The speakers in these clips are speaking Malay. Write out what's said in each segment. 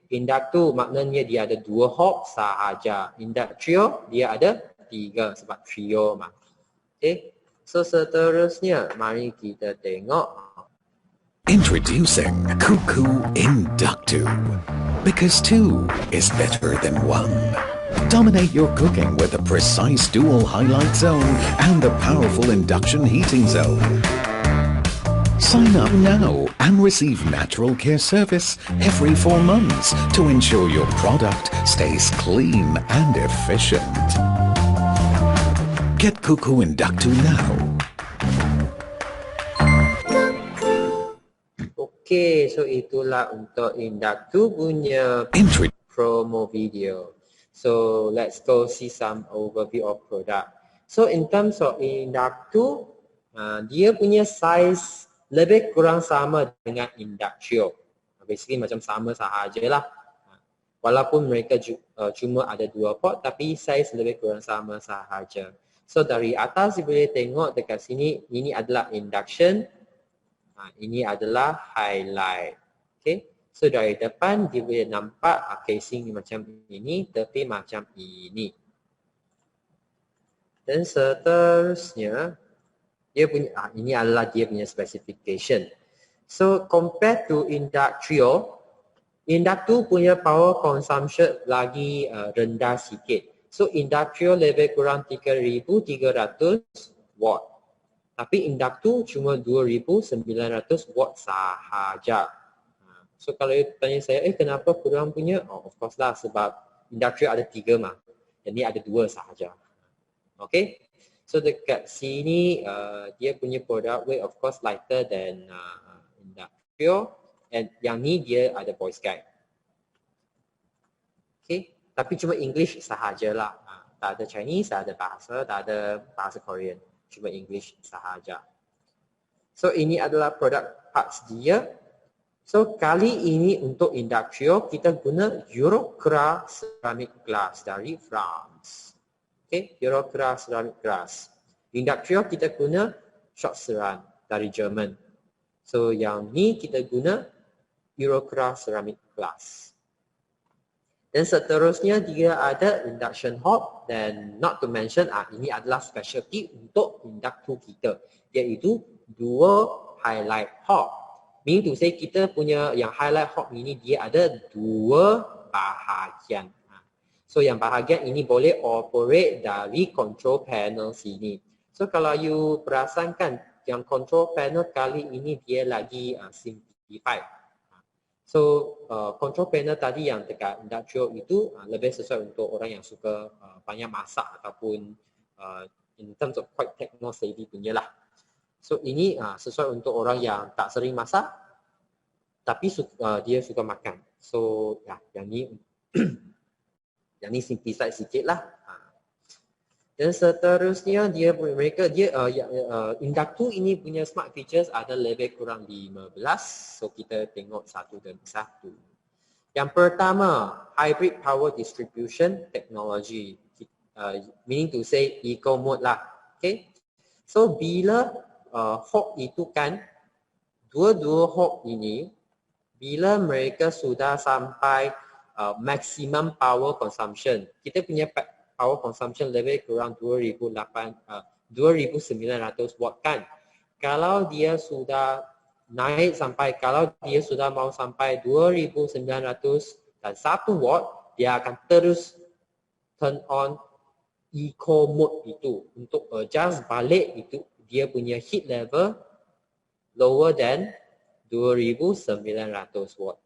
Induktor maknanya dia ada 2 hop sahaja. Inductio dia ada 3 sebab trio mah. Okay. So seterusnya mari kita tengok. Introducing Cuckoo Inductor. Because 2 is better than 1. Dominate your cooking with a precise dual highlight zone and the powerful induction heating zone. Sign up now and receive natural care service every 4 months to ensure your product stays clean and efficient. Get Cuckoo Inductor now. Okay, so itulah untuk Inductor punya promo video. So let's go see some overview of product. So in terms of Inductor, dia punya size lebih kurang sama dengan Inductio. Basically macam sama sahajalah. Walaupun mereka cuma ada 2 port tapi size lebih kurang sama sahaja. So dari atas boleh tengok dekat sini, ini adalah induction. Ini adalah highlight. Okay. So dari depan dia boleh nampak casing macam ini tapi macam ini. Dan seterusnya dia punya ini adalah dia punya specification. So compared to Inductio, Inductor punya power consumption lagi rendah sikit. So Inductio lebih kurang 3300 watt. Tapi Inductor cuma 2900 watt sahaja. So kalau tanya saya, kenapa kurang punya? Of course lah sebab Inductio ada 3 mah. Yang ni ada 2 sahaja. Okay. So dekat sini dia punya product weight of course lighter than Inductio. And yang ni dia ada voice guide. Okay. Tapi cuma English sahajalah. Tak ada Chinese, tak ada bahasa Korean. Cuma English sahaja. So ini adalah produk parts dia. So kali ini untuk Inductio kita guna Eurocra ceramic glass dari France. Okay, Eurocra ceramic glass. Inductio kita guna Schottland dari Jerman. So yang ni kita guna Eurocra ceramic glass. Dan seterusnya dia ada induction hob dan not to mention ini adalah specialty untuk Inductor kita iaitu 2 highlight hob. Meaning to say kita punya yang highlight hob ini dia ada 2 bahagian. So yang bahagian ini boleh operate dari control panel sini. So kalau you perasankan yang control panel kali ini dia lagi simplified. So control panel tadi yang dekat Inductio itu lebih sesuai untuk orang yang suka banyak masak ataupun in terms of quite techno savvy punya lah. So ini sesuai untuk orang yang tak sering masak tapi dia suka makan. So yang ni yang ni simplified sikit lah. Dan seterusnya mereka Inductor ini punya smart features ada lebih kurang 15. So kita tengok satu demi satu. Yang pertama, hybrid power distribution technology. Meaning to say eco mode lah. Okay. So bila hob itu kan dua-dua hob ini bila mereka sudah sampai maximum power consumption, kita punya power consumption lebih kurang 2900 watt kan. Kalau dia sudah naik sampai, kalau dia sudah mau sampai 2900 dan 1 watt, dia akan terus turn on eco mode itu untuk adjust balik itu dia punya heat level lower than 2900 watt.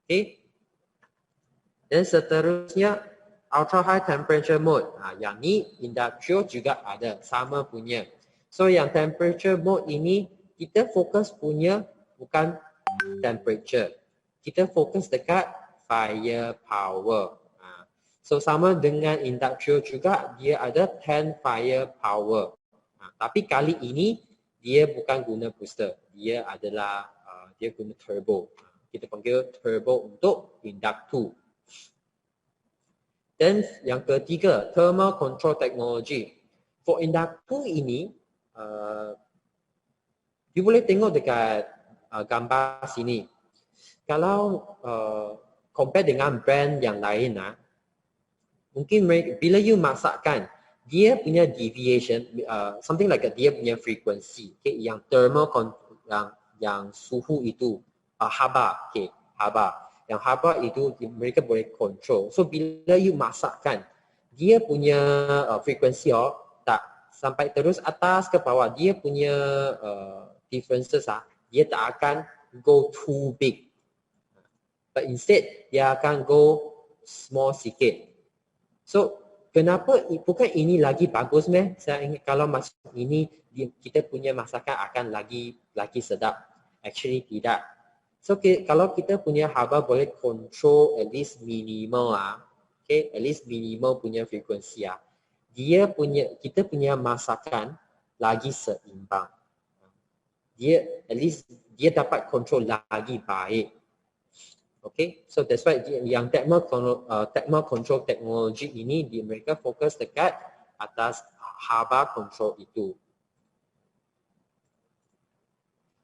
Okay. Dan seterusnya ultra high temperature mode. Yang ni Inductio juga ada sama punya. So yang temperature mode ini kita fokus punya bukan temperature. Kita fokus dekat fire power. So sama dengan Inductio juga dia ada 10 fire power. Tapi kali ini dia bukan guna booster. Dia adalah dia guna turbo. Kita panggil turbo untuk Inductor. Dan yang ketiga, thermal control technology. For Inductor ini, you boleh tengok dekat gambar sini. Kalau compare dengan brand yang lain mungkin bila you masakkan dia punya deviation something like dia punya frequency, okay, yang thermal yang suhu itu haba, okay, haba. Yang haba itu mereka boleh control. So bila you masakkan dia punya frequency tak sampai terus atas ke bawah, dia punya differences dia tak akan go too big. But instead dia akan go small sikit. So kenapa bukan ini lagi bagus meh? Saya ingat kalau macam ini kita punya masakan akan lagi sedap. Actually tidak. So kalau kita punya haba boleh control at least minimal okay, at least minimal punya frekuensi kita punya masakan lagi seimbang. At least dia dapat control lagi baik. Okay, so that's why yang thermal control teknologi ini mereka fokus dekat atas haba control itu.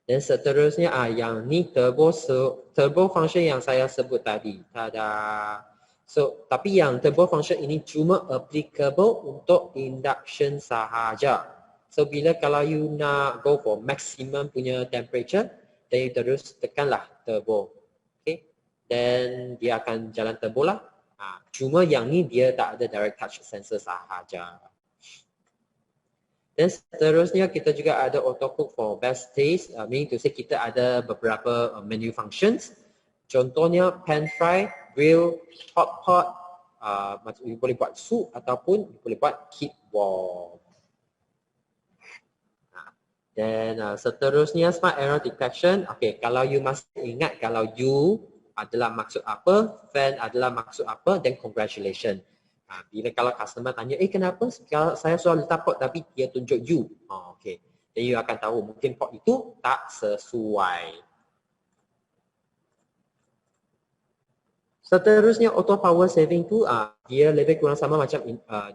Dan seterusnya yang ni turbo function yang saya sebut tadi. So tapi yang turbo function ini cuma applicable untuk induction sahaja. So bila kalau you nak go for maximum punya temperature, then you terus tekanlah turbo. Dan dia akan jalan turbo lah. Cuma yang ni dia tak ada direct touch sensor sahaja. Dan seterusnya kita juga ada auto cook for best taste. Meaning to say kita ada beberapa menu functions. Contohnya pan fry, grill, hot pot. You boleh buat soup ataupun you boleh buat keep warm. Dan seterusnya smart error detection. Okay, kalau you masih ingat kalau you adalah maksud apa, fan adalah maksud apa, then congratulations. Bila kalau customer tanya, kenapa saya suruh letak pot tapi dia tunjuk you? Okay. Then you akan tahu mungkin pot itu tak sesuai. Seterusnya auto power saving tu, dia lebih kurang sama macam,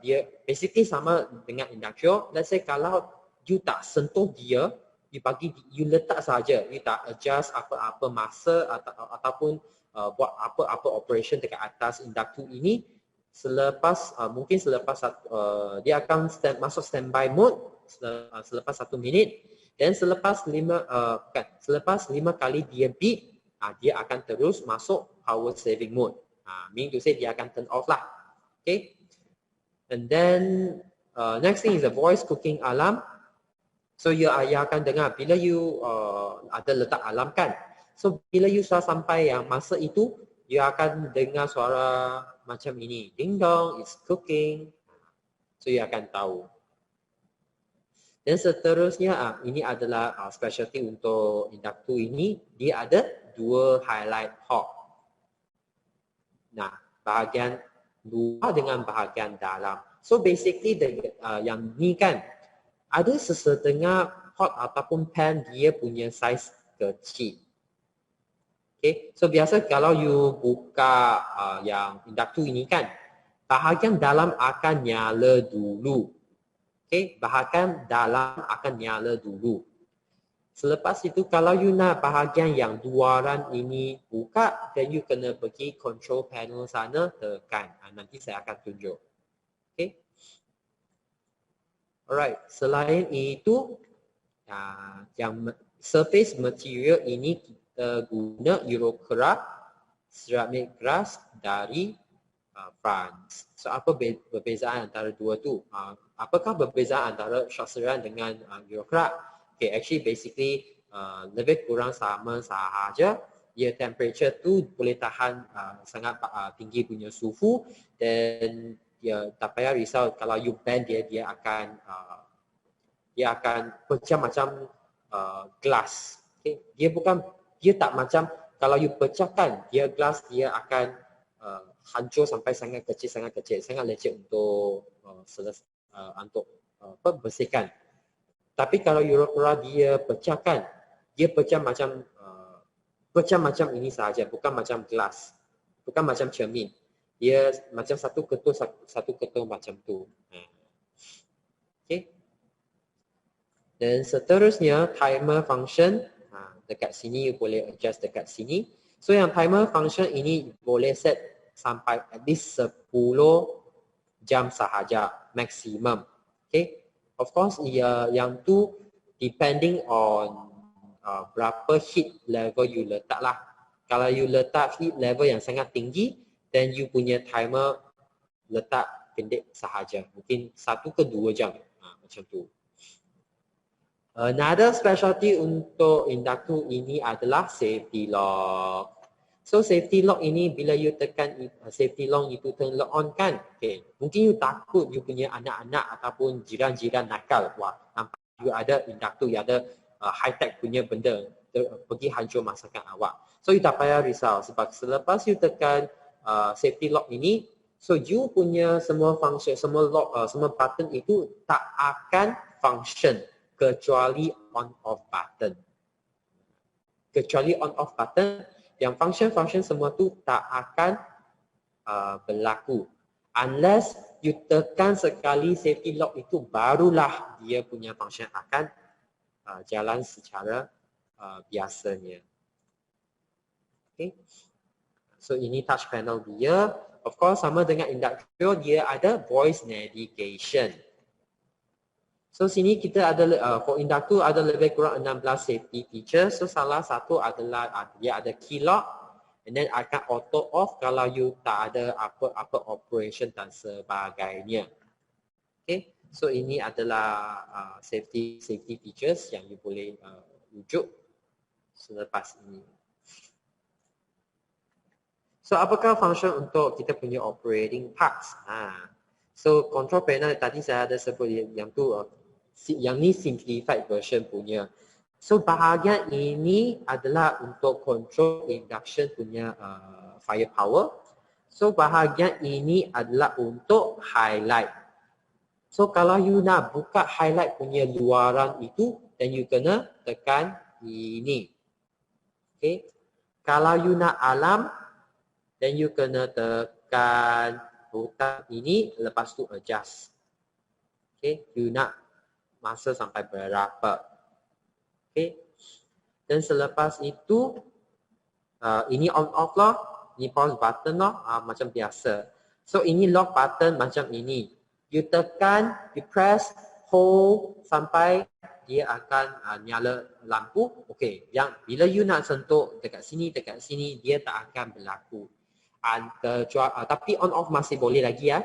dia basically sama dengan induction. Let's say kalau you tak sentuh dia, you letak saja, you tak adjust apa-apa masa ataupun buat apa-apa operation dekat atas inductor ini, mungkin selepas dia akan masuk standby mode selepas 1 minit, dan selepas 5 kali dia beep, dia akan terus masuk power saving mode. Meaning to say dia akan turn off lah. Okay. And then next thing is the voice cooking alarm. So you akan dengar bila you ada letak alarm kan. So bila you sudah sampai yang masa itu, you akan dengar suara macam ini. Ding dong, it's cooking. So you akan tahu. Dan seterusnya ini adalah specialty untuk inductor ini. Dia ada 2 highlight hot. Nah, bahagian luar dengan bahagian dalam. So basically yang ni kan, ada sesetengah pot ataupun pan dia punya saiz kecil. Okay, so biasa kalau you buka yang inductor ini kan, bahagian dalam akan nyala dulu. Okay, bahagian dalam akan nyala dulu. Selepas itu kalau you nak bahagian yang luaran ini buka, then you kena pergi control panel sana tekan. Nanti saya akan tunjuk. Okay. Alright, selain itu yang surface material ini kita guna Eurocera ceramic glass dari France. So apa perbezaan antara dua tu? Apakah perbezaan antara Shot-Ceramic dengan Eurocera? Okay, actually basically lebih kurang sama sahaja. Dia temperature tu boleh tahan sangat tinggi punya suhu, dan dia tak payah risau kalau you bend dia akan pecah macam glass. Okay? Dia tak macam kalau you pecahkan dia glass, dia akan hancur sampai sangat kecil, sangat leceh untuk bersihkan. Tapi kalau Eurocera dia pecahkan, dia pecah macam ini sahaja, bukan macam glass, bukan macam cermin. Dia macam satu ketul macam tu. Okay. Dan seterusnya timer function. Dekat sini you boleh adjust dekat sini. So yang timer function ini boleh set sampai at least 10 jam sahaja maksimum. Okay. Of course, yang tu depending on berapa heat level you letak lah. Kalau you letak heat level yang sangat tinggi, then you punya timer letak pendek sahaja. Mungkin 1 ke 2 jam. Macam tu. Another specialty untuk inductor ini adalah safety lock. So safety lock ini bila you tekan safety lock itu turn on kan. Okay. Mungkin you takut you punya anak-anak ataupun jiran-jiran nakal. Wah, nampak you ada inductor, you ada high tech punya benda pergi hancur masakan awak. So you tak payah risau sebab selepas you tekan safety lock ini, so you punya semua function, semua lock, semua button itu tak akan function kecuali on off button. Kecuali on off button, yang function semua tu tak akan berlaku. Unless you tekan sekali safety lock itu, barulah dia punya function akan jalan secara biasanya. Okay. So ini touch panel dia. Of course sama dengan inductor, dia ada voice navigation. So sini kita ada for inductor ada lebih kurang 16 safety feature. So salah satu adalah dia ada key lock, and then akan auto off kalau you tak ada apa-apa operation dan sebagainya. Okay. So ini adalah safety features yang you boleh rujuk selepas ini. So apakah function untuk kita punya operating parts? So control panel tadi saya ada sebut yang tu, yang ni simplified version punya. So bahagian ini adalah untuk control induction punya firepower. So bahagian ini adalah untuk highlight. So kalau you nak buka highlight punya luaran itu, then you kena tekan ini. Okay. Kalau you nak alam, then you kena tekan butang ini, lepas tu adjust. Okay. You nak masa sampai berapa. Okay. Dan selepas itu, ini on off lah, ini pause button lah, macam biasa. So ini lock button macam ini. You tekan, you press, hold sampai dia akan nyala lampu. Okay. Yang bila you nak sentuh dekat sini, dia tak akan berlaku. Tapi on off masih boleh lagi ya.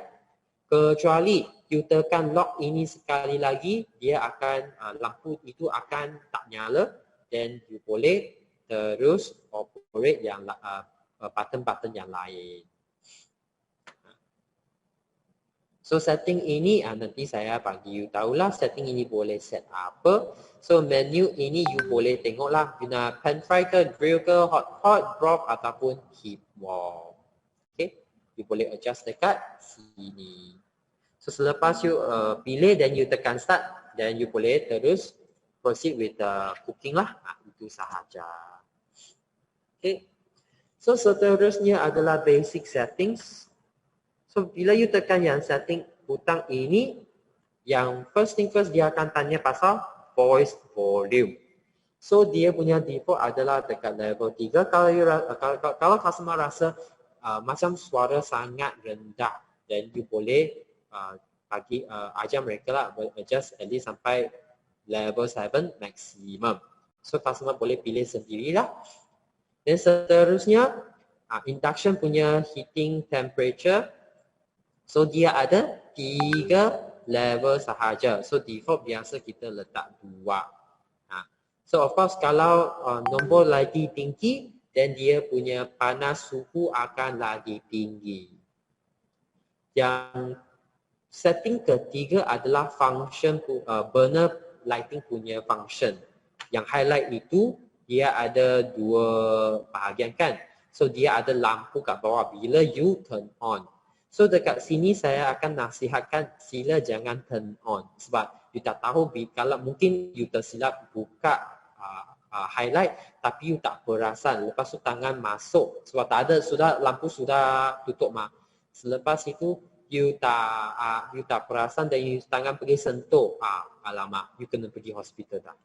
Kecuali you tekan lock ini sekali lagi, dia akan lampu itu akan tak nyala, dan you boleh terus operate yang button-button yang lain. So setting ini nanti saya bagi you tahulah setting ini boleh set apa. So menu ini you boleh tengoklah guna pan fry ke, grill ke, hot, drop ataupun heat warm. Okay, you boleh adjust dekat sini. So selepas you pilih dan you tekan start, then you boleh terus proceed with the cooking lah. Itu sahaja. Okay. So seterusnya adalah basic settings. So bila you tekan yang setting butang ini, yang first thing first dia akan tanya pasal voice volume. So dia punya default adalah dekat level 3. Kalau customer rasa macam suara sangat rendah, then you boleh ajar mereka lah adjust at least sampai level 7 maximum. So customer boleh pilih sendirilah. Dan seterusnya induction punya heating temperature. So dia ada 3 level sahaja. So default biasa kita letak 2. So of course kalau nombor lagi tinggi, then dia punya panas suhu akan lagi tinggi. Yang setting ketiga adalah function burner lighting punya function. Yang highlight itu dia ada 2 bahagian kan. So dia ada lampu kat bawah bila you turn on. So dekat sini saya akan nasihatkan sila jangan turn on sebab you tak tahu kalau mungkin you tersilap buka highlight tapi you tak perasan, lepas tu tangan masuk sebab tak ada, lampu sudah tutup mah. Selepas itu you tak perasan dan you tangan pergi sentuh, alamak, you kena pergi hospital dah.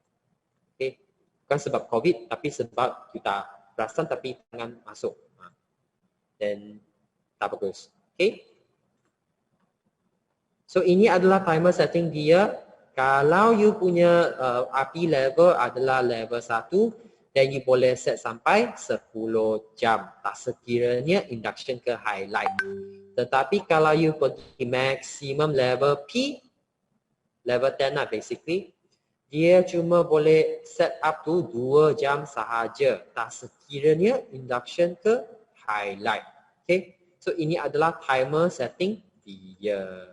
Okay. Bukan sebab COVID tapi sebab you tak perasan tapi tangan masuk. Dan tak bagus. Okay. So ini adalah timer setting dia. Kalau you punya api level adalah level 1, then you boleh set sampai 10 jam. Tak sekiranya induction ke highlight. Tetapi kalau you pergi maximum level P, level 10 lah basically, dia cuma boleh set up to 2 jam sahaja. Tak sekiranya induction ke highlight. Okay. So ini adalah timer setting dia.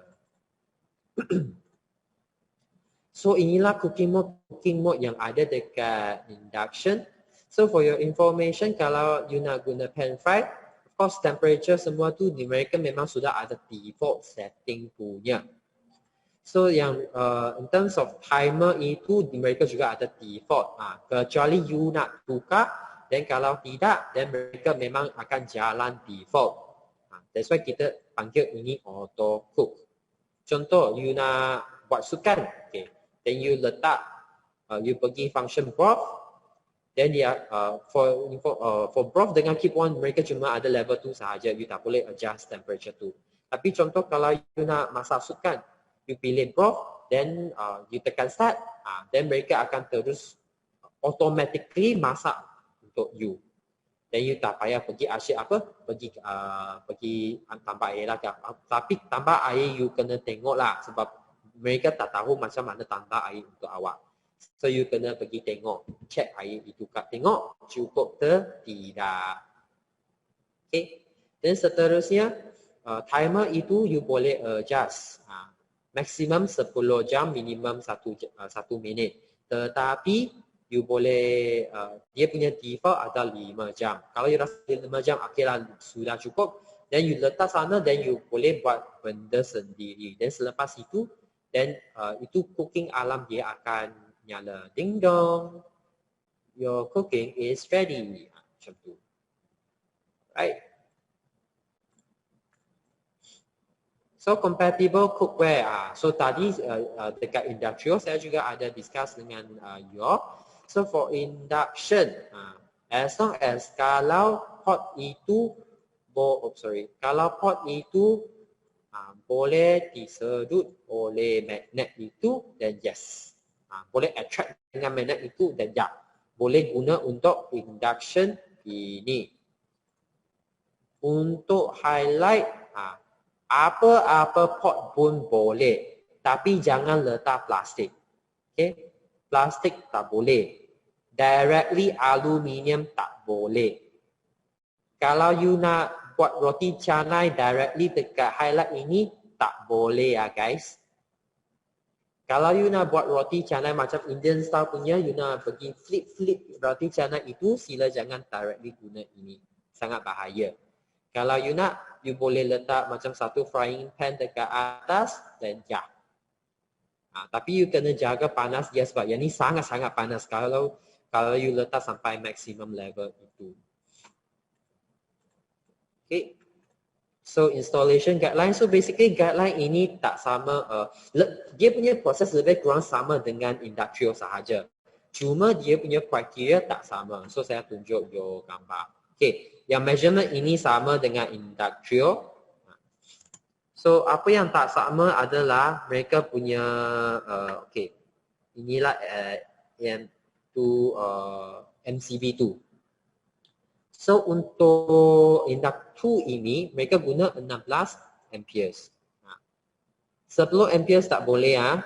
So inilah cooking mode yang ada dekat induction. So for your information, kalau you nak guna pan fry, of course temperature semua tu di mereka memang sudah ada default setting punya. So yang in terms of timer itu di mereka juga ada default. Kecuali you nak tukar, dan kalau tidak, dan mereka memang akan jalan default. That's why kita panggil ini auto cook. Contoh, you nak buat sukan, okay. Then you letak, you pergi function broth, then dia for broth dengan keep on mereka cuma ada level 2 sahaja, you tak boleh adjust temperature tu. Tapi contoh kalau you nak masak sukan, you pilih broth, then you tekan start, then mereka akan terus automatically masak untuk you. Dan you tak payah pergi asyik pergi tambah air lah. Tapi tambah air you kena tengok lah, sebab mereka tak tahu macam mana tambah air untuk awak. So you kena pergi tengok, check air itu kat tengok cukup ke tidak. Okay. Dan seterusnya timer itu you boleh adjust. Maksimum 10 jam, minimum 1 minit. Tetapi you boleh, dia punya default ada 5 jam. Kalau you rasa 5 jam, okay lah, sudah cukup. Then you letak sana, then you boleh buat benda sendiri. Dan selepas itu, then itu cooking alarm dia akan nyala. Ding dong, your cooking is ready. Macam tu. Right. So compatible cookware. So tadi dekat industrial saya juga ada discuss dengan you. So for induction, as long as kalau pot itu boleh disedut oleh magnet itu, dan yes. Boleh attract dengan magnet itu, dan ya, boleh guna untuk induction ini. Untuk highlight, apa-apa pot pun boleh, tapi jangan letak plastik. Okay? Plastik tak boleh. Directly aluminium tak boleh. Kalau you nak buat roti canai directly dekat highlight ini, tak boleh ya guys. Kalau you nak buat roti canai macam Indian style punya, you nak pergi flip roti canai itu, sila jangan directly guna ini. Sangat bahaya. Kalau you nak, you boleh letak macam satu frying pan dekat atas, dan ya. Tapi you kena jaga panas dia, sebab yang ni sangat-sangat panas kalau you letak sampai maximum level itu. Okay. So installation guideline. So basically guideline ini tak sama. Dia punya proses lebih kurang sama dengan industrial sahaja. Cuma dia punya kriteria tak sama. So saya tunjuk your gambar. Okay. Yang measurement ini sama dengan industrial. So apa yang tak sama adalah mereka punya okay. Inilah MCB2. So untuk induct 2 ini mereka guna 16 amperes. 10 amperes tak boleh ya.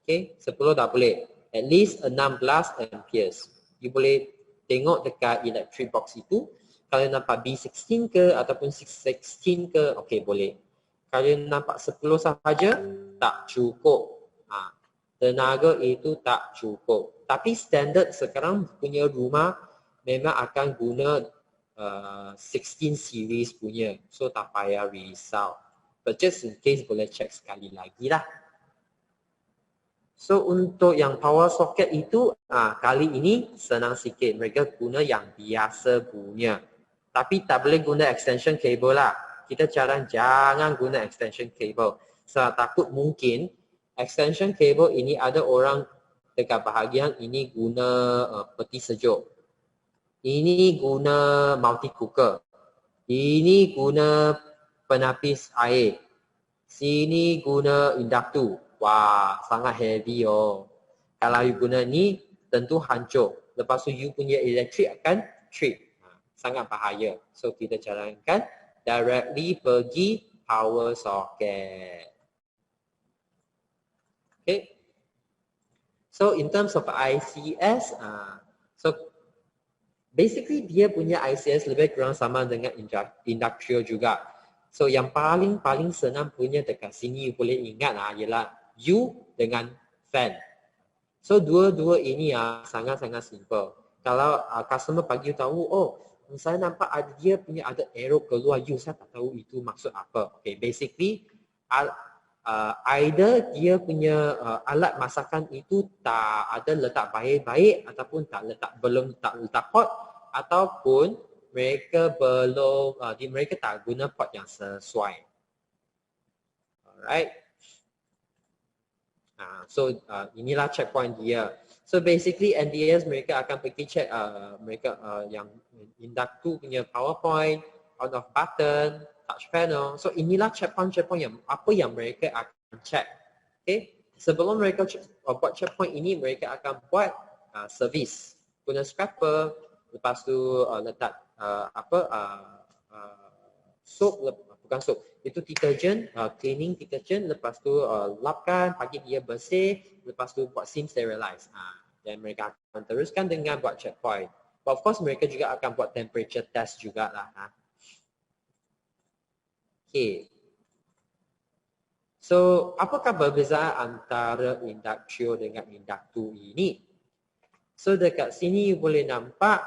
Okay, 10 tak boleh. At least 16 amperes. You boleh tengok dekat electric box itu. Kalau nampak B16 ke ataupun 616 ke, okay boleh. Kalau nampak 10 sahaja, tak cukup. Tenaga itu tak cukup. Tapi standard sekarang punya rumah memang akan guna 16 series punya. So tak payah risau. But just in case boleh check sekali lagi lah. So untuk yang power socket itu, kali ini senang sikit. Mereka guna yang biasa punya. Tapi tak boleh guna extension cable lah. Kita jangan guna extension cable. Sebab takut mungkin extension cable ini ada orang dekat bahagian ini guna peti sejuk. Ini guna multi cooker. Ini guna penapis air. Sini guna induktor. Wah, sangat heavy oh. Kalau you guna ni, tentu hancur. Lepas tu you punya elektrik akan trip. Sangat bahaya. So kita jalankan directly pergi power socket. Okay. So in terms of ICS, so basically dia punya ICS lebih kurang sama dengan industrial juga. So yang paling senang punya dekat sini you boleh ingat ialah U dengan fan. So dua-dua ini sangat-sangat simple. Kalau customer bagi tahu, oh saya nampak dia punya ada arrow keluar U, saya tak tahu itu maksud apa. Okay, basically either dia punya alat masakan itu tak ada letak baik-baik ataupun belum letak pot, ataupun mereka mereka tak guna pot yang sesuai. Alright. So inilah checkpoint dia. So basically NDS mereka akan pergi check mereka yang induktor punya power point, on off button, touch panel. So inilah checkpoint yang apa yang mereka akan check. Okay. Sebelum mereka buat checkpoint ini, mereka akan buat service guna scraper, lepas tu letak soap, bukan soap, itu detergent, cleaning detergent, lepas tu lapkan, bagi dia bersih, lepas tu buat sim sterilize. Dan mereka akan teruskan dengan buat checkpoint. But of course mereka juga akan buat temperature test jugalah. Okay. So apakah perbezaan antara industrial dengan induktor ini? So dekat sini you boleh nampak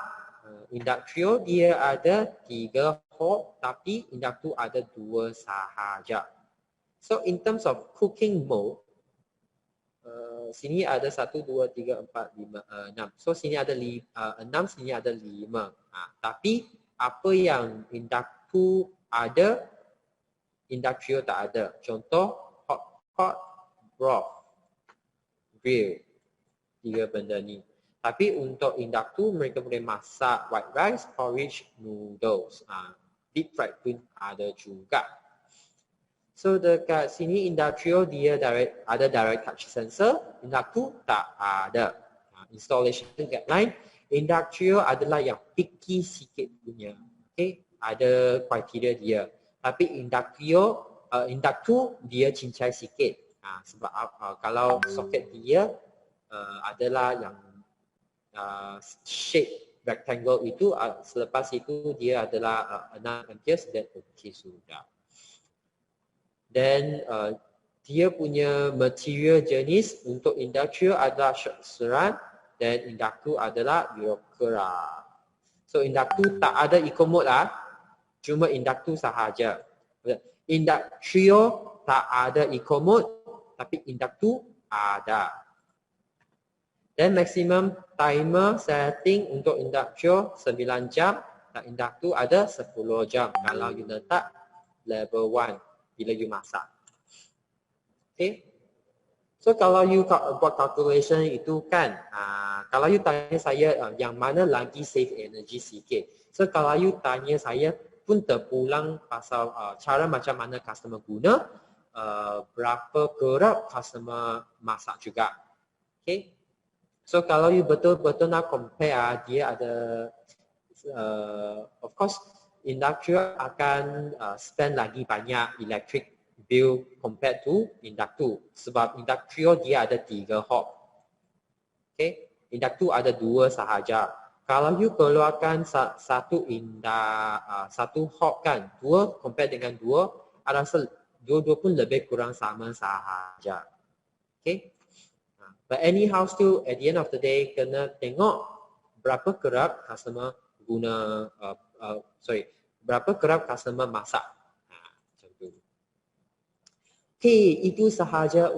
industrial dia ada 3 hob, tapi induktor ada 2 sahaja. So in terms of cooking mode, sini ada 1, 2, 3, 4, 5, 6. So sini ada 6, sini ada 5. Tapi apa yang induktor ada, industrial tak ada. Contoh hot pot, broth, grill. 3 benda ni. Tapi untuk induktor mereka boleh masak white rice, porridge, noodles. Deep fried pun ada juga. So dekat sini industrial dia ada direct touch sensor, induktor tak ada. Installation guideline, industrial adalah yang picky sikit punya. Okay, ada kriteria dia. Tapi induktor dia cincai sikit. Sebab kalau soket dia adalah yang shape rectangle itu, selepas itu dia adalah 6 amperes dan okey sudah. Dan dia punya material jenis untuk industrial adalah seran dan induktor adalah Eurocera. So induktor tak ada eco mode lah, cuma induktor sahaja. Industrial tak ada eco mode, tapi induktor ada. Dan maximum timer setting untuk industrial 9 jam dan induktor ada 10 jam kalau you letak level 1 bila you masak. Okay. So kalau you buat calculation itu kan, kalau you tanya saya yang mana lagi save energy sikit. So kalau you tanya saya pun terpulang pasal cara macam mana customer guna, berapa kerap customer masak juga. Okay. So kalau you betul-betul nak compare, dia ada of course industrial akan spend lagi banyak electric bill compared to induktor. Sebab industrial dia ada 3 hob. Okay, induktor ada 2 sahaja. Kalau you keluarkan satu hob kan, 2 compare dengan 2, ada dua-dua pun lebih kurang sama sahaja. Okay. But anyhow still at the end of the day kena tengok berapa kerap customer guna berapa kerap customer masak. Macam tu. Okay, itu sahaja